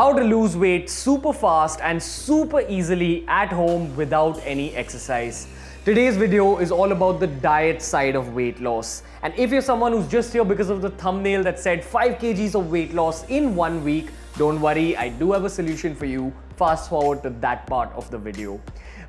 How to lose weight super fast and super easily at home without any exercise. Today's video is all about the diet side of weight loss. And if you're someone who's just here because of the thumbnail that said 5 kgs of weight loss in 1 week, don't worry, I do have a solution for you. Fast forward to that part of the video.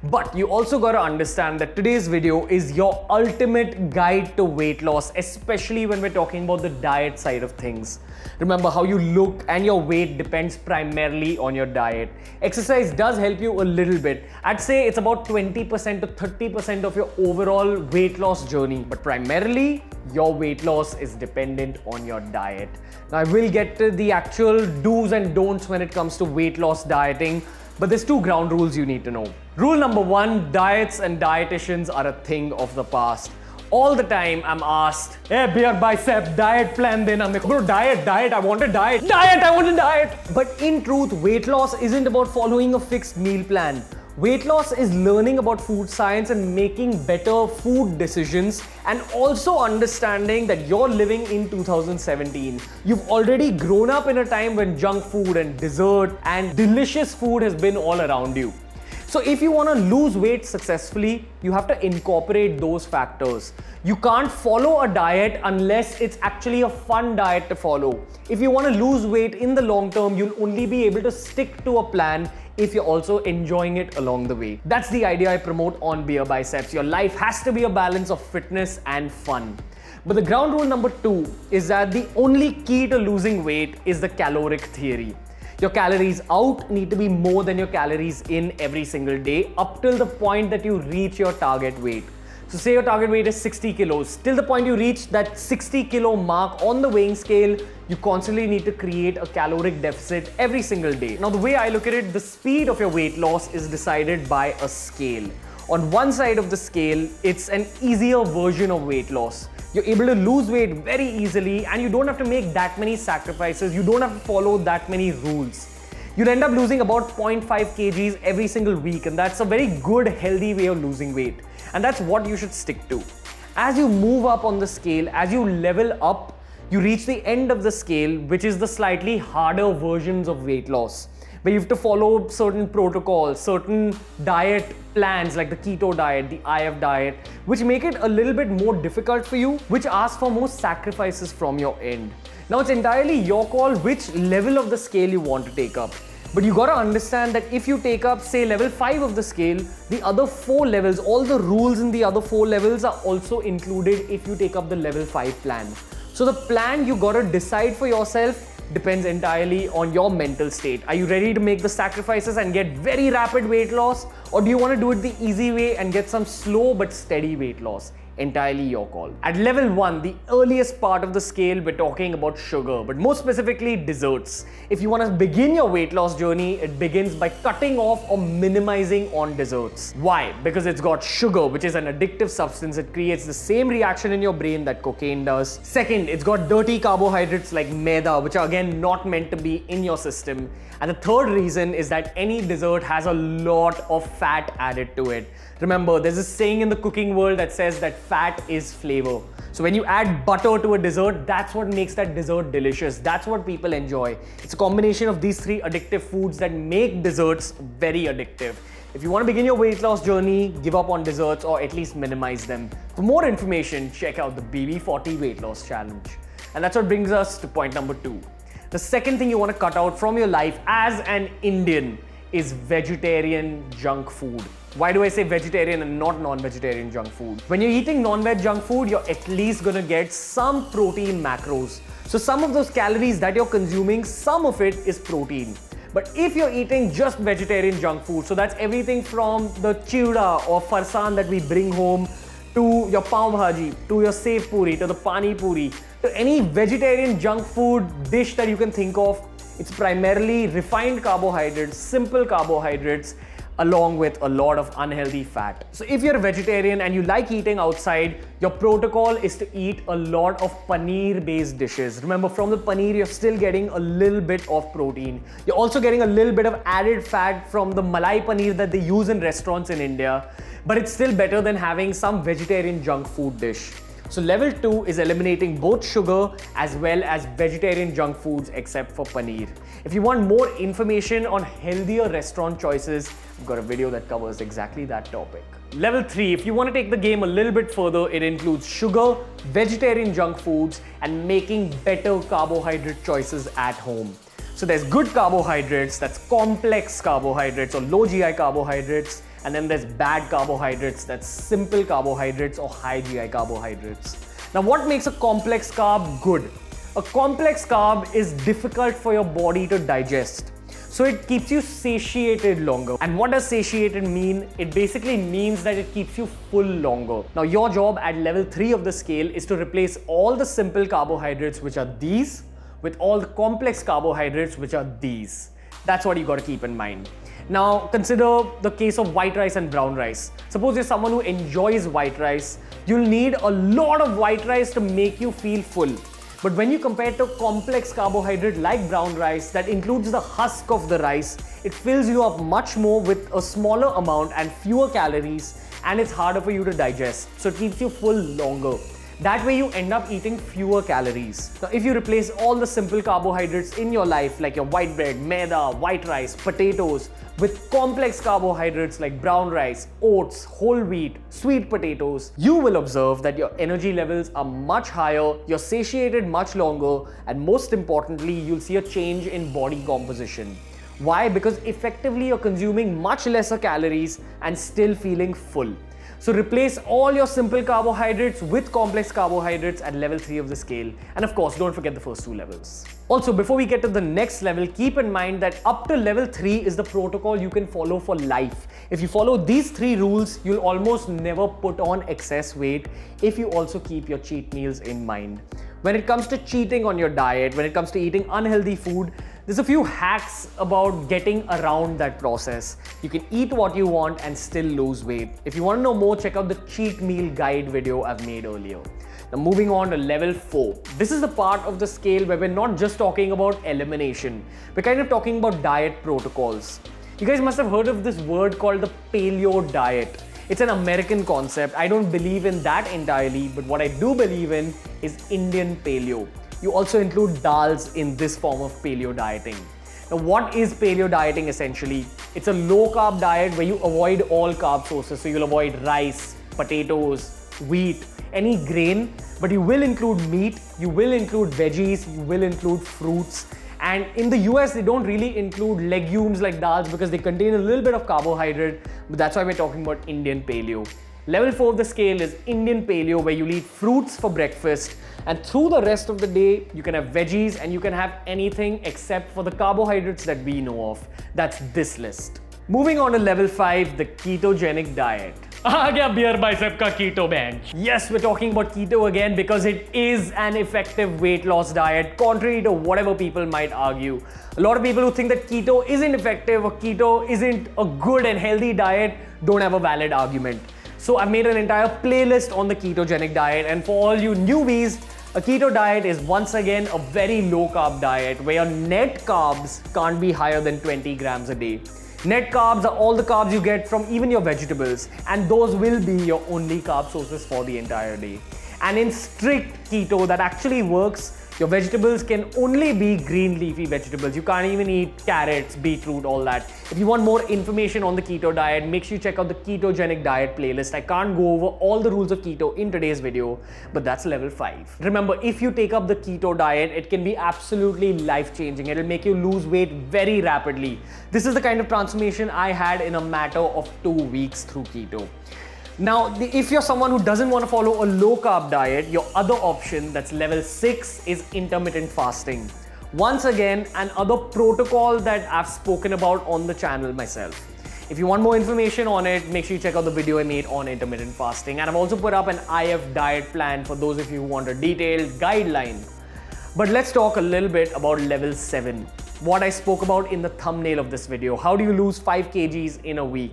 But you also got to understand that today's video is your ultimate guide to weight loss, especially when we're talking about the diet side of things. Remember, how you look and your weight depends primarily on your diet. Exercise does help you a little bit. I'd say it's about 20% to 30% of your overall weight loss journey. But primarily, your weight loss is dependent on your diet. Now, I will get to the actual do's and don'ts when it comes to weight loss dieting. But there's 2 ground rules you need to know. Rule number 1, diets and dietitians are a thing of the past. All the time I'm asked, hey, BeerBiceps, diet plan then. I'm like, bro, diet, I want a diet. I want a diet. But in truth, weight loss isn't about following a fixed meal plan. Weight loss is learning about food science and making better food decisions, and also understanding that you're living in 2017. You've already grown up in a time when junk food and dessert and delicious food has been all around you. So if you want to lose weight successfully, you have to incorporate those factors. You can't follow a diet unless it's actually a fun diet to follow. If you want to lose weight in the long term, you'll only be able to stick to a plan if you're also enjoying it along the way. That's the idea I promote on BeerBiceps. Your life has to be a balance of fitness and fun. But the ground rule number 2 is that the only key to losing weight is the caloric theory. Your calories out need to be more than your calories in every single day up till the point that you reach your target weight. So say your target weight is 60 kilos. Till the point you reach that 60 kilo mark on the weighing scale, you constantly need to create a caloric deficit every single day. Now, the way I look at it, the speed of your weight loss is decided by a scale. On one side of the scale, it's an easier version of weight loss. You're able to lose weight very easily and you don't have to make that many sacrifices. You don't have to follow that many rules. You'll end up losing about 0.5 kgs every single week, and that's a very good, healthy way of losing weight. And that's what you should stick to. As you move up on the scale, as you level up, you reach the end of the scale, which is the slightly harder versions of weight loss, where you have to follow certain protocols, certain diet plans like the keto diet, the IF diet, which make it a little bit more difficult for you, which ask for more sacrifices from your end. Now, it's entirely your call which level of the scale you want to take up. But you gotta understand that if you take up, say, level 5 of the scale, the other 4 levels, all the rules in the other 4 levels are also included if you take up the level 5 plan. So the plan you gotta decide for yourself depends entirely on your mental state. Are you ready to make the sacrifices and get very rapid weight loss? Or do you want to do it the easy way and get some slow but steady weight loss? Entirely your call. At level 1, the earliest part of the scale, we're talking about sugar, but more specifically desserts. If you want to begin your weight loss journey, it begins by cutting off or minimizing on desserts. Why? Because it's got sugar, which is an addictive substance. It creates the same reaction in your brain that cocaine does. Second, it's got dirty carbohydrates like maida, which are again not meant to be in your system. And the third reason is that any dessert has a lot of fat added to it. Remember, there's a saying in the cooking world that says that fat is flavor. So when you add butter to a dessert, that's what makes that dessert delicious. That's what people enjoy. It's a combination of these 3 addictive foods that make desserts very addictive. If you want to begin your weight loss journey, give up on desserts or at least minimize them. For more information, check out the BB40 Weight Loss Challenge. And that's what brings us to point number 2. The second thing you want to cut out from your life as an Indian is vegetarian junk food. Why do I say vegetarian and not non-vegetarian junk food? When you're eating non-veg junk food, you're at least gonna get some protein macros. So some of those calories that you're consuming, some of it is protein. But if you're eating just vegetarian junk food, so that's everything from the chiuda or farsan that we bring home, to your pav bhaji, to your sev puri, to the pani puri, to any vegetarian junk food dish that you can think of, it's primarily refined carbohydrates, simple carbohydrates, along with a lot of unhealthy fat. So if you're a vegetarian and you like eating outside, your protocol is to eat a lot of paneer-based dishes. Remember, from the paneer, you're still getting a little bit of protein. You're also getting a little bit of added fat from the malai paneer that they use in restaurants in India, but it's still better than having some vegetarian junk food dish. So level 2 is eliminating both sugar as well as vegetarian junk foods except for paneer. If you want more information on healthier restaurant choices, I've got a video that covers exactly that topic. Level 3, if you want to take the game a little bit further, it includes sugar, vegetarian junk foods, and making better carbohydrate choices at home. So there's good carbohydrates, that's complex carbohydrates or low GI carbohydrates, and then there's bad carbohydrates, that's simple carbohydrates or high GI carbohydrates. Now what makes a complex carb good? A complex carb is difficult for your body to digest. So it keeps you satiated longer. And what does satiated mean? It basically means that it keeps you full longer. Now your job at level 3 of the scale is to replace all the simple carbohydrates, which are these, with all the complex carbohydrates, which are these. That's what you got to keep in mind. Now consider the case of white rice and brown rice. Suppose you're someone who enjoys white rice, you'll need a lot of white rice to make you feel full. But when you compare to complex carbohydrate like brown rice that includes the husk of the rice, it fills you up much more with a smaller amount and fewer calories, and it's harder for you to digest. So it keeps you full longer. That way you end up eating fewer calories. Now if you replace all the simple carbohydrates in your life like your white bread, maida, white rice, potatoes with complex carbohydrates like brown rice, oats, whole wheat, sweet potatoes, you will observe that your energy levels are much higher, you're satiated much longer, and most importantly, you'll see a change in body composition. Why? Because effectively you're consuming much lesser calories and still feeling full. So replace all your simple carbohydrates with complex carbohydrates at level 3 of the scale. And of course, don't forget the first 2 levels. Also, before we get to the next level, keep in mind that up to level 3 is the protocol you can follow for life. If you follow these 3 rules, you'll almost never put on excess weight if you also keep your cheat meals in mind. When it comes to cheating on your diet, when it comes to eating unhealthy food, there's a few hacks about getting around that process. You can eat what you want and still lose weight. If you want to know more, check out the cheat meal guide video I've made earlier. Now moving on to level 4. This is the part of the scale where we're not just talking about elimination. We're kind of talking about diet protocols. You guys must have heard of this word called the paleo diet. It's an American concept. I don't believe in that entirely, but what I do believe in is Indian paleo. You also include dals in this form of paleo dieting. Now, what is paleo dieting essentially? It's a low carb diet where you avoid all carb sources. So you'll avoid rice, potatoes, wheat, any grain, but you will include meat, you will include veggies, you will include fruits. And in the US, they don't really include legumes like dals because they contain a little bit of carbohydrate, but that's why we're talking about Indian paleo. Level 4 of the scale is Indian paleo, where you eat fruits for breakfast, and through the rest of the day, you can have veggies and you can have anything except for the carbohydrates that we know of. That's this list. Moving on to level 5, the ketogenic diet. आ गया BeerBiceps का keto bench. Yes, we're talking about keto again because it is an effective weight loss diet, contrary to whatever people might argue. A lot of people who think that keto isn't effective or keto isn't a good and healthy diet don't have a valid argument. So I've made an entire playlist on the ketogenic diet, and for all you newbies, a keto diet is once again a very low carb diet where your net carbs can't be higher than 20 grams a day. Net carbs are all the carbs you get from even your vegetables, and those will be your only carb sources for the entire day. And in strict keto, that actually works. Your vegetables can only be green leafy vegetables. You can't even eat carrots, beetroot, all that. If you want more information on the keto diet, make sure you check out the ketogenic diet playlist. I can't go over all the rules of keto in today's video, but that's level 5. Remember, if you take up the keto diet, it can be absolutely life-changing. It'll make you lose weight very rapidly. This is the kind of transformation I had in a matter of 2 weeks through keto. Now, if you're someone who doesn't want to follow a low-carb diet, your other option, that's level 6, is intermittent fasting. Once again, another protocol that I've spoken about on the channel myself. If you want more information on it, make sure you check out the video I made on intermittent fasting. And I've also put up an IF diet plan for those of you who want a detailed guideline. But let's talk a little bit about level 7. What I spoke about in the thumbnail of this video. How do you lose 5 kgs in a week?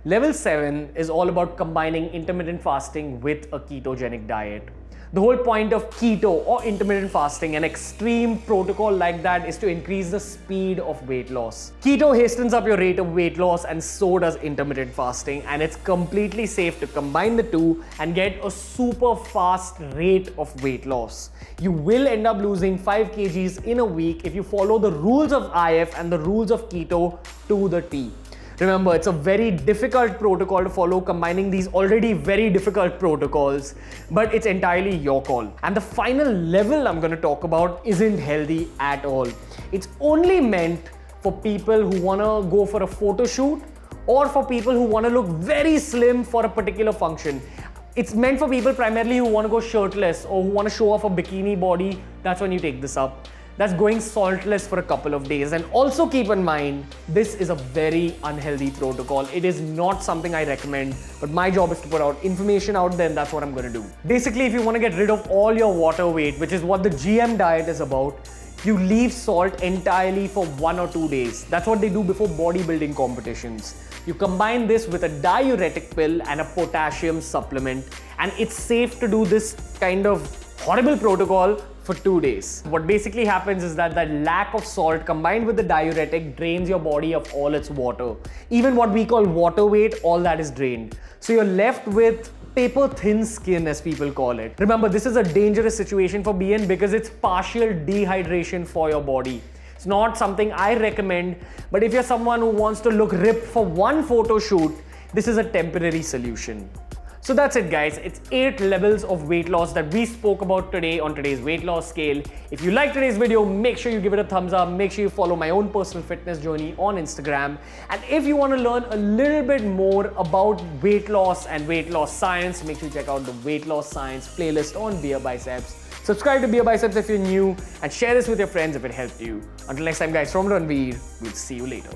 Level 7 is all about combining intermittent fasting with a ketogenic diet. The whole point of keto or intermittent fasting, an extreme protocol like that, is to increase the speed of weight loss. Keto hastens up your rate of weight loss, and so does intermittent fasting, and it's completely safe to combine the two and get a super fast rate of weight loss. You will end up losing 5 kgs in a week if you follow the rules of IF and the rules of keto to the T. Remember, it's a very difficult protocol to follow, combining these already very difficult protocols, but it's entirely your call. And the final level I'm going to talk about isn't healthy at all. It's only meant for people who want to go for a photo shoot or for people who want to look very slim for a particular function. It's meant for people primarily who want to go shirtless or who want to show off a bikini body. That's when you take this up. That's going saltless for a couple of days. And also keep in mind, this is a very unhealthy protocol. It is not something I recommend, but my job is to put out information out there, and that's what I'm going to do. Basically, if you want to get rid of all your water weight, which is what the GM diet is about, you leave salt entirely for 1 or 2 days. That's what they do before bodybuilding competitions. You combine this with a diuretic pill and a potassium supplement, and it's safe to do this kind of horrible protocol for 2 days. What basically happens is that the lack of salt combined with the diuretic drains your body of all its water. Even what we call water weight, all that is drained. So you're left with paper thin skin, as people call it. Remember, this is a dangerous situation for being because it's partial dehydration for your body. It's not something I recommend, but if you're someone who wants to look ripped for one photo shoot, this is a temporary solution. So that's it, guys. It's 8 levels of weight loss that we spoke about today on today's weight loss scale. If you like today's video, make sure you give it a thumbs up. Make sure you follow my own personal fitness journey on Instagram. And if you want to learn a little bit more about weight loss and weight loss science, make sure you check out the weight loss science playlist on BeerBiceps. Subscribe to BeerBiceps if you're new, and share this with your friends if it helped you. Until next time, guys, from Ranveer, we'll see you later.